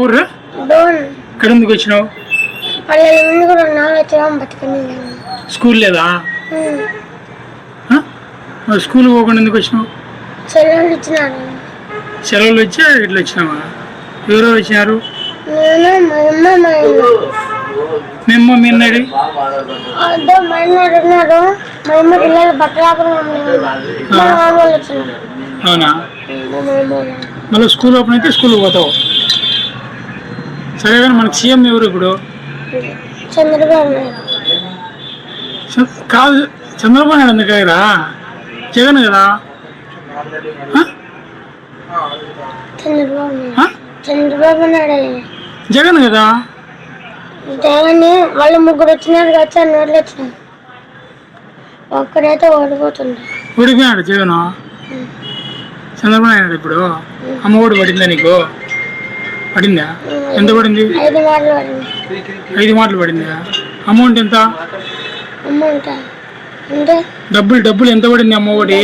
ఊరు? ఇక్కడ ఎందుకు వచ్చినావు? స్కూల్ లేదా? స్కూల్ పోకుండా ఎందుకు వచ్చినావు? సెలవులు వచ్చి ఇట్లా వచ్చినావా? ఎవరో వచ్చినారు? మేము మీ అన్నాడు అవునా? మళ్ళీ స్కూల్ ఓపెన్ అయితే స్కూల్కి పోతావు. సరే కానీ మనకు సీఎం ఎవరు ఇప్పుడు? చంద్రబాబు కాదు, చంద్రబాబు నాయుడు ఎందుకరా? జగన్ కదా? చంద్రబాబు నాయుడు జగన్ కదా? జగన్ వాళ్ళు ముగ్గురు వచ్చినారు కదా, నోట్లు వచ్చినారు. ఒక్కడైతే ఓడిపోతుంది. ఓడిపోయాడు జగన్. చంద్రబాబు నాయుడు ఇప్పుడు అమ్మ ఒడి పడిందా నీకు? పడిందా? ఎంత పడింది? 5 మాటలు పడింది. 5 మాటలు పడిందా? అమౌంట్ ఎంత? అమౌంట్ అంటే డబ్బులు ఎంత పడింది అమ్మ ఒడి?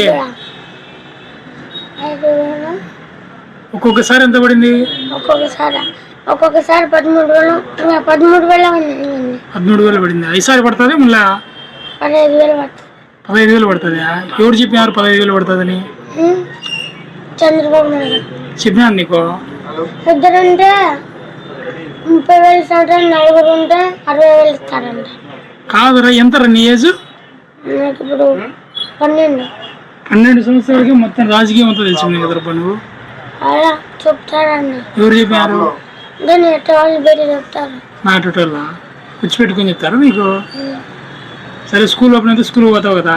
ఒక్కొక్కసారి ఎంత పడింది? ఒక్కొక్కసారి 13,000 13,000 పడింది. ఈసారి పడుతుంది మళ్ళా 15,000 పడుతుంది. 15,000 పడుతుంది. ఎవరు చెప్పినారు 15,000 పడుతుందని? చంద్రబాబు నాయుడు చెప్పినాను నీకు. ఇద్దరుంటే 30,000 ఇస్తారంట, 4 ఉంటే 60,000 ఇస్తారంట. కాదురా, ఎంతరా నీ ఏజ్? నాకు ఇప్పుడు 12 సంవత్సరాలకి మొత్తం రాజకీయం అంతా తెలిసింది కదరా నువ్వు? అలా చెప్తారన్న. ఎవరు చెప్పారు? దాన్ని ఎట్లా వాళ్ళు పెట్టి చెప్తారు. నాటోళ్ళ వచ్చి పెట్టుకొని చెప్తారా నీకు? సరే, స్కూల్ ఓపెన్ అయితే స్కూల్ పోతావు కదా?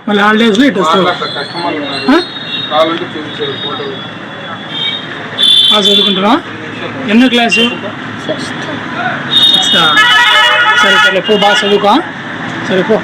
మళ్ళీ హాలిడేస్లో ఇటు వస్తావు. చదువుకుంటున్నా? ఎన్నో క్లాసు? 6th. సరే పో, బాగా చదువుకో. సరే పో.